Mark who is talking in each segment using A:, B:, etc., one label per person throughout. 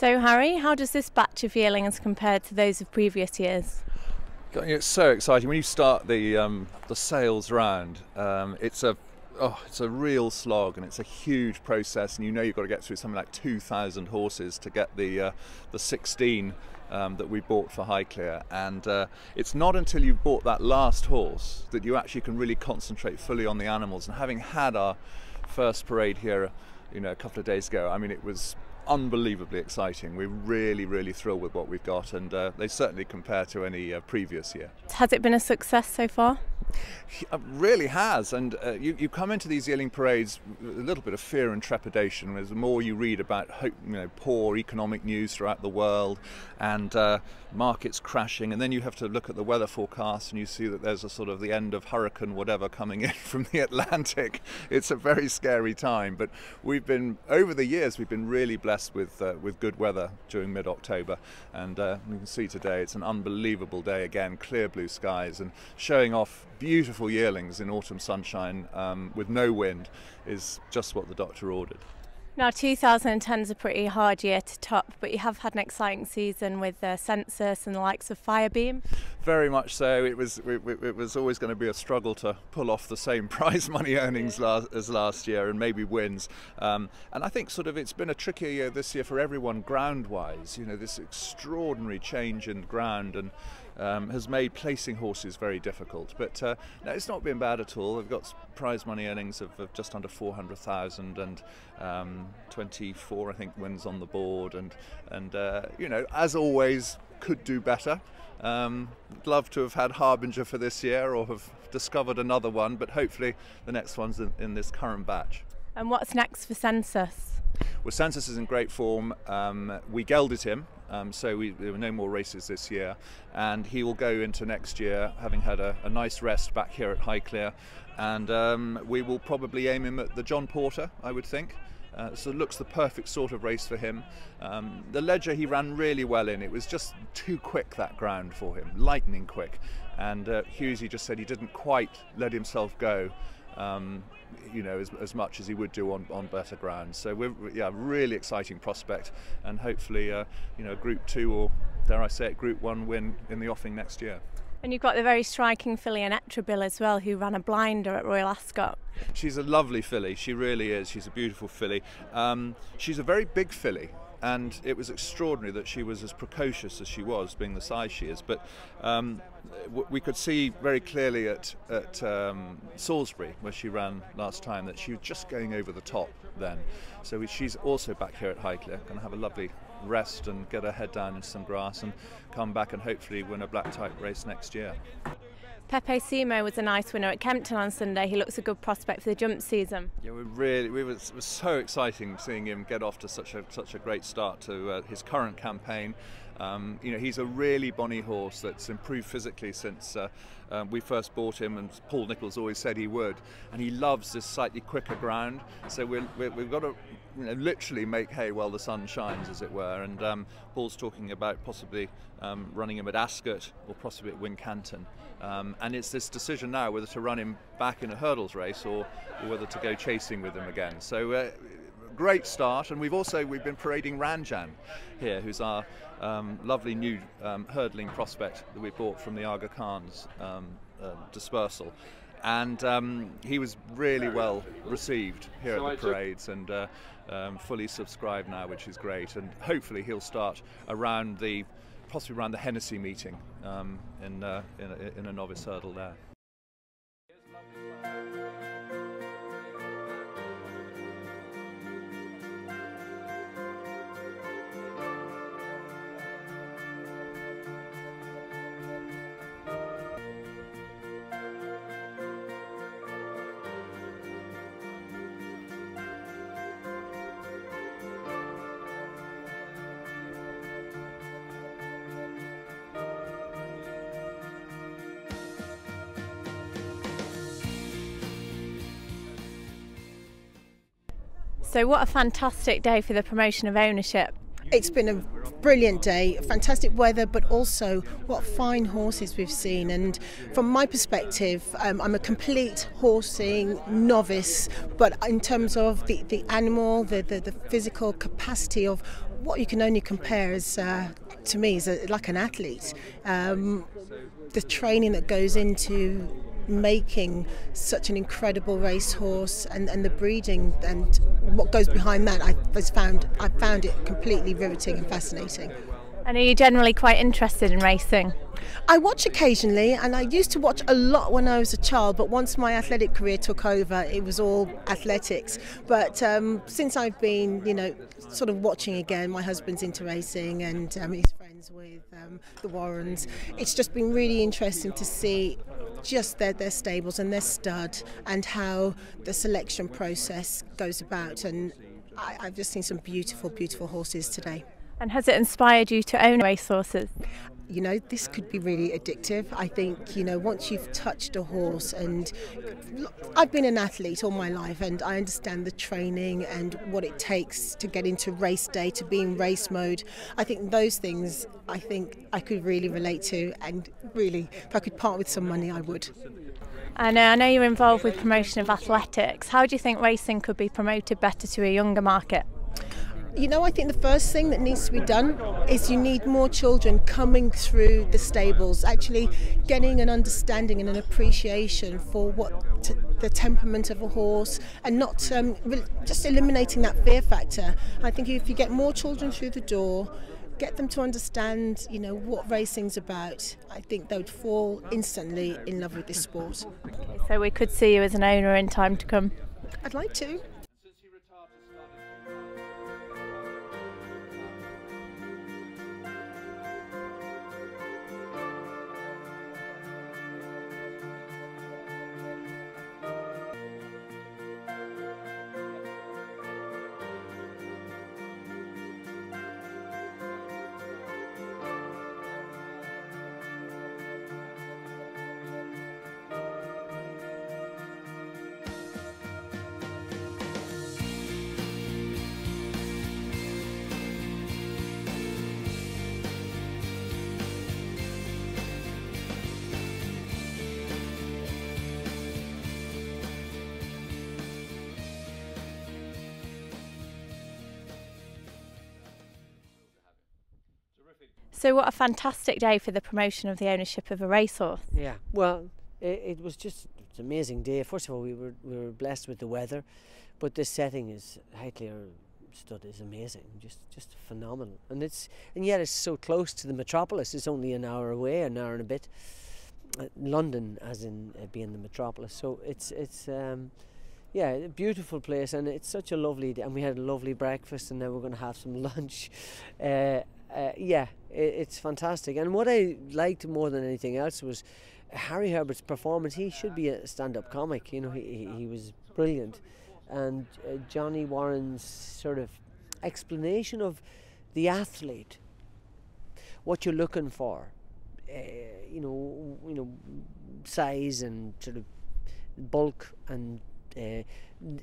A: So Harry, how does this batch of yearlings compare to those of previous years?
B: It's so exciting when you start the sales round. It's a real slog, and it's a huge process, and you've got to get through something like 2,000 horses to get the 16 that we bought for Highclere, and it's not until you've bought that last horse that you actually can really concentrate fully on the animals. And having had our first parade here a couple of days ago, I mean, it was unbelievably exciting. We're really thrilled with what we've got, and they certainly compare to any previous year.
A: Has it been a success so far?
B: It really has, and you come into these yearling parades with a little bit of fear and trepidation. As the more you read about poor economic news throughout the world and markets crashing, and then you have to look at the weather forecast and you see that there's a sort of the end of hurricane whatever coming in from the Atlantic. It's a very scary time, but over the years we've been really blessed with good weather during mid-October, and you can see today it's an unbelievable day again, clear blue skies, and showing off beautiful yearlings in autumn sunshine with no wind is just what the doctor ordered.
A: Now 2010 is a pretty hard year to top, but you have had an exciting season with Census and the likes of Firebeam.
B: Very much so. It was always going to be a struggle to pull off the same prize money earnings as last year, and maybe wins. And I think it's been a trickier year this year for everyone ground-wise. This extraordinary change in ground and has made placing horses very difficult. But no, it's not been bad at all. They've got prize money earnings of just under 400,000 and 24, I think, wins on the board. And as always, could do better. Love to have had Harbinger for this year, or have discovered another one, but hopefully the next one's in this current batch.
A: And what's next for Census?
B: Well, Census is in great form. We gelded him, so there were no more races this year, and he will go into next year having had a nice rest back here at Highclere, and we will probably aim him at the John Porter, I would think. So it looks the perfect sort of race for him. The Ledger he ran really well in. It was just too quick, that ground, for him, lightning quick, and Hughesy just said he didn't quite let himself go as much as he would do on better ground. So really exciting prospect, and hopefully a Group 2 or, dare I say it, Group 1 win in the offing next year.
A: And you've got the very striking filly Enetrabil as well, who ran a blinder at Royal Ascot.
B: She's a lovely filly, she really is. She's a beautiful filly. She's a very big filly, and it was extraordinary that she was as precocious as she was, being the size she is. But we could see very clearly at Salisbury, where she ran last time, that she was just going over the top then. So she's also back here at Highclere, going to have a lovely rest and get her head down into some grass and come back and hopefully win a black type race next year.
A: Pepe Simo was a nice winner at Kempton on Sunday. He looks a good prospect for the jump season.
B: Yeah, it was so exciting seeing him get off to such a great start to his current campaign. He's a really bonny horse that's improved physically since we first bought him, and Paul Nicholls always said he would, and he loves this slightly quicker ground, so we've got to literally make hay while the sun shines, as it were, and Paul's talking about possibly running him at Ascot or possibly at Wincanton, and it's this decision now whether to run him back in a hurdles race or whether to go chasing with him again. So great start, and we've been parading Ranjan here, who's our lovely new hurdling prospect that we bought from the Aga Khan's dispersal, and he was really well received here at the parades, and fully subscribed now, which is great, and hopefully he'll start possibly around the Hennessy meeting in a novice hurdle there.
A: So what a fantastic day for the promotion of ownership.
C: It's been a brilliant day, fantastic weather, but also what fine horses we've seen. And from my perspective, I'm a complete horsing novice, but in terms of the animal, the physical capacity of what you can only compare is, to me, is like an athlete. The training that goes into making such an incredible racehorse, and the breeding and what goes behind that, I found it completely riveting and fascinating.
A: And are you generally quite interested in racing?
C: I watch occasionally, and I used to watch a lot when I was a child, but once my athletic career took over, it was all athletics. But since I've been, sort of watching again, my husband's into racing, and he's friends with the Warrens. It's just been really interesting to see just their stables and their stud, and how the selection process goes about. And I've just seen some beautiful, beautiful horses today.
A: And has it inspired you to own racehorses?
C: This could be really addictive. I think, once you've touched a horse, and I've been an athlete all my life, and I understand the training and what it takes to get into race day, to be in race mode. I think those things, I could really relate to, and really, if I could part with some money, I would.
A: And I know you're involved with promotion of athletics. How do you think racing could be promoted better to a younger market?
C: I think the first thing that needs to be done is you need more children coming through the stables, actually getting an understanding and an appreciation for the temperament of a horse, and not just eliminating that fear factor. I think if you get more children through the door, get them to understand, what racing's about, I think they would fall instantly in love with this sport.
A: So we could see you as an owner in time to come?
C: I'd like to.
A: So what a fantastic day for the promotion of the ownership of a racehorse.
D: Yeah, well, it's an amazing day. First of all, we were blessed with the weather, but this setting Highclere stud is amazing, just phenomenal. And yet it's so close to the metropolis. It's only an hour away, an hour and a bit. London, as in being the metropolis. So it's a beautiful place, and it's such a lovely day. And we had a lovely breakfast, and now we're going to have some lunch. It's fantastic. And what I liked more than anything else was Harry Herbert's performance. He should be a stand-up comic. He was brilliant. And Johnny Warren's sort of explanation of the athlete, what you're looking for, size and sort of bulk and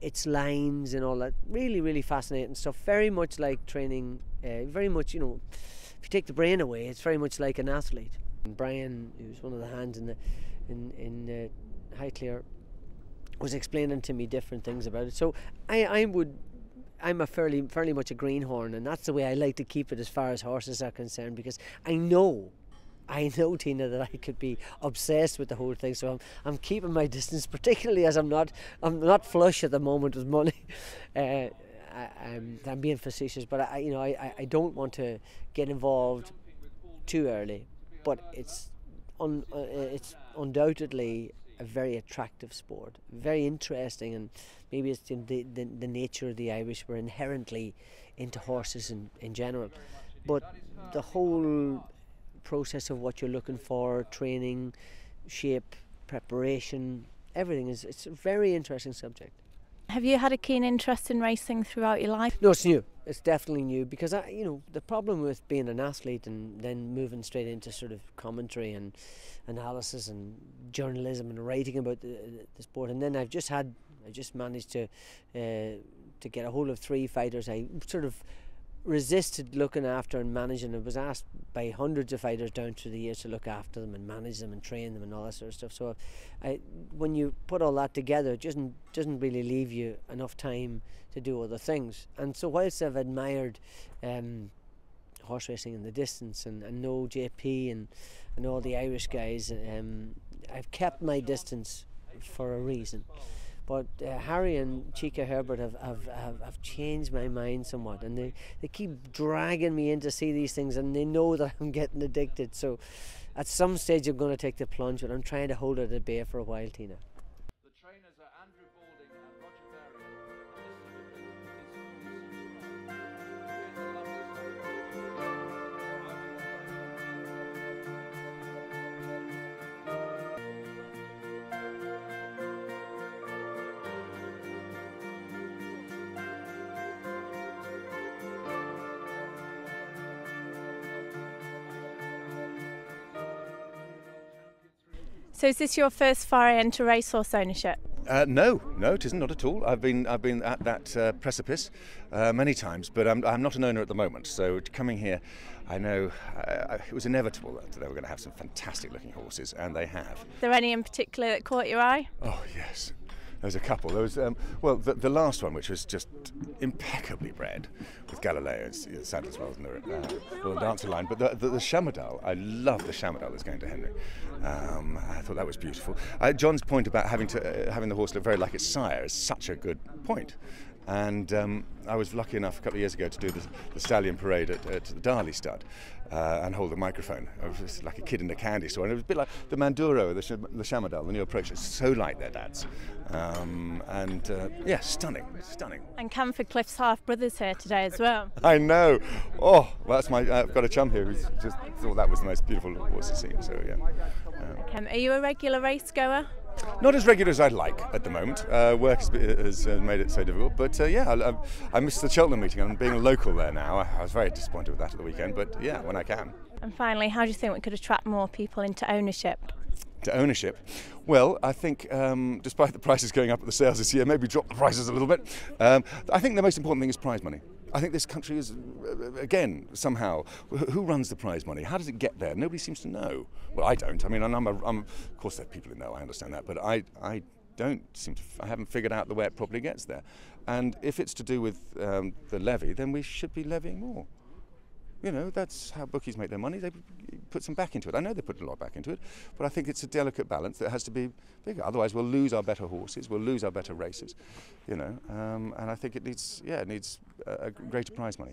D: its lines and all that. Really, really fascinating stuff. Very much like training. Very much, if you take the brain away, it's very much like an athlete. And Brian, who's one of the hands in Highclere, was explaining to me different things about it. So I'm a fairly much a greenhorn, and that's the way I like to keep it as far as horses are concerned, because I know, Tina, that I could be obsessed with the whole thing. So I'm keeping my distance, particularly as I'm not flush at the moment with money. I'm being facetious, but I don't want to get involved too early. But it's undoubtedly a very attractive sport, very interesting, and maybe it's the nature of the Irish. We're inherently into horses in general, but the whole process of what you're looking for, training, shape, preparation, everything it's a very interesting subject.
A: Have you had a keen interest in racing throughout your life?
D: No, it's new. It's definitely new, because the problem with being an athlete and then moving straight into sort of commentary and analysis and journalism and writing about the sport, and then I've just managed to get a hold of 3 fighters I sort of resisted looking after and managing. I was asked by hundreds of fighters down through the years to look after them and manage them and train them and all that sort of stuff. So when you put all that together, it doesn't really leave you enough time to do other things. And so whilst I've admired horse racing in the distance and know JP and all the Irish guys, I've kept my distance for a reason. But Harry and Chica Herbert have changed my mind somewhat, and they keep dragging me in to see these things, and they know that I'm getting addicted. So at some stage I'm going to take the plunge, but I'm trying to hold it at bay for a while, Tina.
B: The trainers are Andrew Balding and Roger Berry,
A: So is this your first foray into racehorse ownership?
E: No, it isn't, not at all. I've been at that precipice many times, but I'm not an owner at the moment. So coming here, I know it was inevitable that they were going to have some fantastic looking horses, and they have.
A: Are there any in particular that caught your eye?
E: Oh yes, there's a couple. There was well, the last one, which was just impeccably bred, with Galileo's saddles well, the dancer line. But the Shamadal, I love the Shamadal that's going to Henry. I thought that was beautiful. John's point about having the horse look very like its sire is such a good point. And I was lucky enough a couple of years ago to do the stallion parade at the Darley stud and hold the microphone. I was just like a kid in a candy store, and it was a bit like the Manduro, the Shamadal, the new approach. It's so like their dads. Yeah, stunning.
A: And Camford Cliff's half brothers here today as well.
E: I know. Oh, well, that's I've got a chum here who's just thought that was the most beautiful horse he's seen. So yeah.
A: Are you a regular race goer?
E: Not as regular as I'd like at the moment. Work has made it so difficult. But yeah, I missed the Cheltenham meeting, and being a local there now, I was very disappointed with that at the weekend. But yeah, when I can.
A: And finally, how do you think we could attract more people into ownership?
E: To ownership? Well, I think despite the prices going up at the sales this year, maybe drop the prices a little bit. I think the most important thing is prize money. I think this country is, again, somehow, who runs the prize money? How does it get there? Nobody seems to know. Well, I don't. I mean, of course there are people who know, I understand that, but I haven't figured out the way it properly gets there. And if it's to do with the levy, then we should be levying more. You know, that's how bookies make their money. They put some back into it. I know they put a lot back into it, but I think it's a delicate balance that has to be bigger. Otherwise, we'll lose our better horses, we'll lose our better races, you know. And I think it needs a greater prize money.